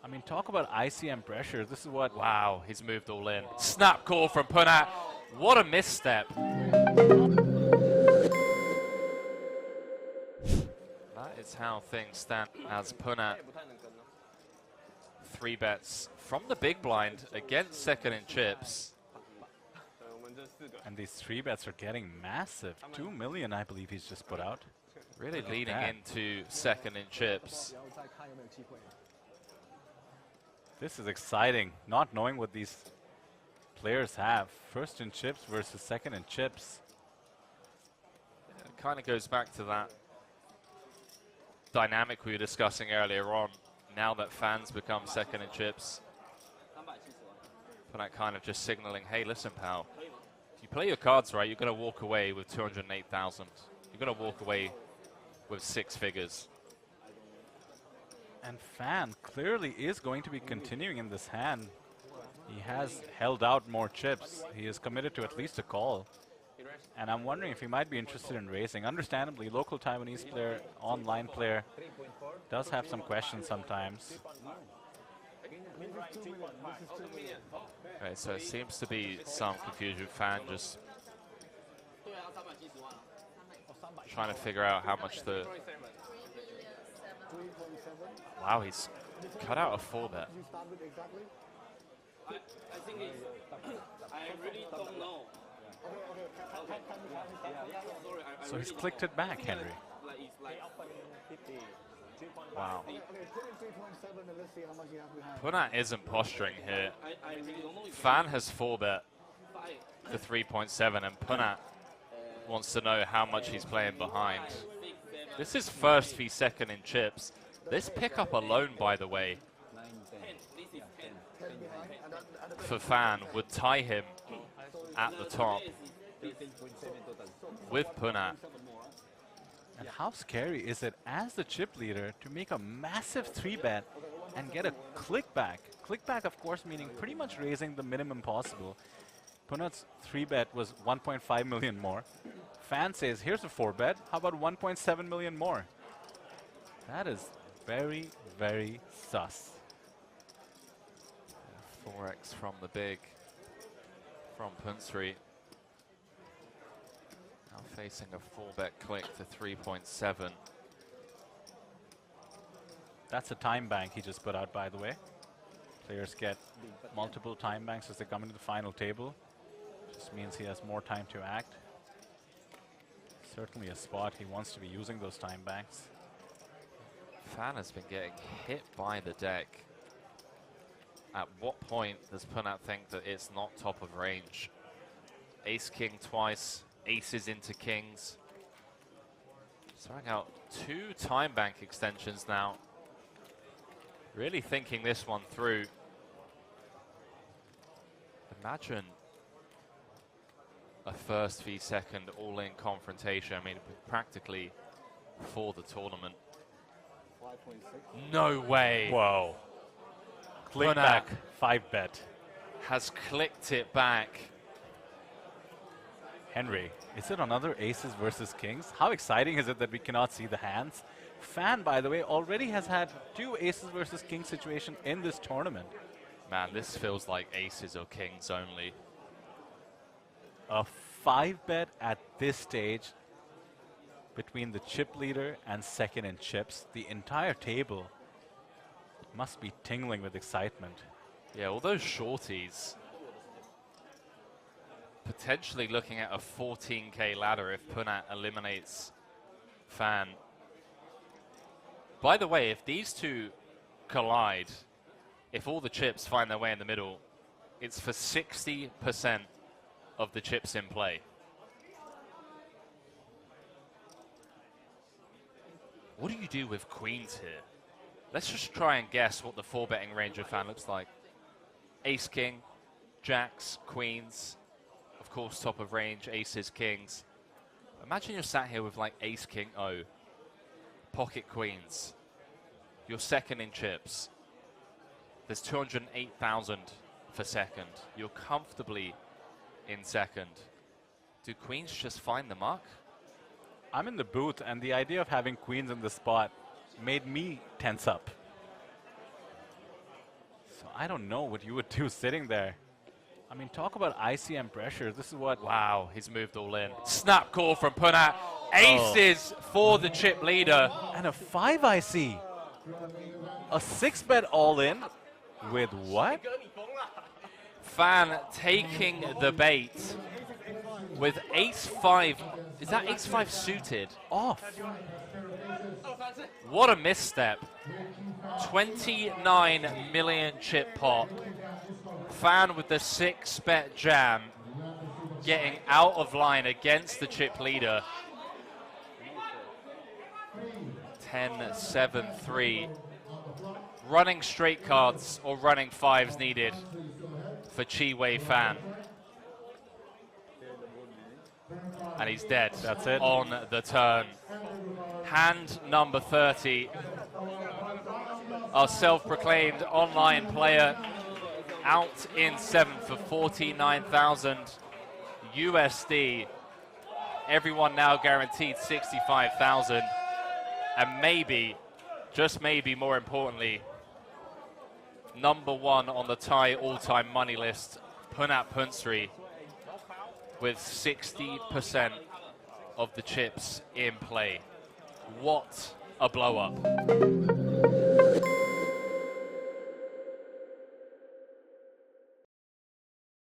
I mean, talk about ICM pressure. This is what... Wow, he's moved all in. Snap call from Punnat. What a misstep. That is how things stand as Punnat 3 bets from the big blind against second in chips. And these 3 bets are getting massive. 2 million, I believe he's just put out. Really leaning into second in chips. This is exciting, not knowing what these players have. First in chips versus second in chips. It kind of goes back to that dynamic we were discussing earlier on. Now that fans become second in chips, Punnat kind of just signaling, hey, listen, pal, if you play your cards right, you're going to walk away with 208,000. You're going to walk away with 6 figures. And Fan clearly is going to be continuing in this hand. He has held out more chips. He is committed to at least a call. And I'm wondering if he might be interested in raising. Understandably, local Taiwanese player, online player, does have some questions sometimes. Okay, so it seems to be some confusion. Fan just trying to figure out how much the... Wow, he's cut out a 4 bet. I think I really don't know. So he's clicked it back, Henry. Wow. Punnat isn't posturing here. Fan has 4 bet for 3.7, and Punnat wants to know how much he's playing behind. This is first v second in chips. This pickup alone, by the way, for Fan would tie him at the top with Punnat. And how scary is it as the chip leader to make a massive 3 bet and get a click back? Click back, of course, meaning pretty much raising the minimum possible. Punnat's 3 bet was 1.5 million more. Fan says, here's a 4 bet. How about 1.7 million more? That is very, very sus. 4x from the big, from Punsri. Now facing a 4 bet click to 3.7. That's a time bank he just put out, by the way. Players get multiple time banks as they come into the final table. Just means he has more time to act. Certainly a spot he wants to be using those time banks. Fan has been getting hit by the deck. At what point does Punnat think that it's not top of range? Ace-king twice, aces into kings. Throwing out 2 time bank extensions now. Really thinking this one through. Imagine a first v second all-in confrontation. I mean, practically for the tournament. No way. Whoa. Click back, 5 bet. Has clicked it back. Henry, is it another aces versus kings? How exciting is it that we cannot see the hands? Fan, by the way, already has had 2 aces versus kings situation in this tournament. Man, this feels like aces or kings only. A 5 bet at this stage between the chip leader and second in chips. The entire table must be tingling with excitement. Yeah, all those shorties potentially looking at a 14k ladder if Punnat eliminates Fan. By the way, if these two collide, if all the chips find their way in the middle, it's for 60% of the chips in play. What do you do with queens here? Let's just try and guess what the 4-betting range of Fan looks like. Ace, king, jacks, queens, of course top of range, aces, kings. Imagine you're sat here with like ace, king, O, pocket queens. You're second in chips. There's 208,000 for second. You're comfortably in second. Do queens just find the mark? I'm in the booth, and the idea of having queens in the spot made me tense up. So I don't know what you would do sitting there. I mean, talk about ICM pressure. This is what... Wow, he's moved all in. Snap call from Punnat. Aces for the chip leader. And a 5 IC. A 6-bet all-in with what? Fan taking the bait with ace-5. Is that ace-5 suited? Off. What a misstep. 29 million chip pot. Fan with the 6-bet jam getting out of line against the chip leader. 10-7-3. Running straight cards or running 5s needed for Chih Wei Fan. And he's dead. That's it. On the turn. Hand number 30. Our self-proclaimed online player out in 7th for 49,000 USD. Everyone now guaranteed 65,000. And maybe, just maybe more importantly, number 1 on the Thai all-time money list, Punnat Punsri, with 60% of the chips in play. What a blow-up.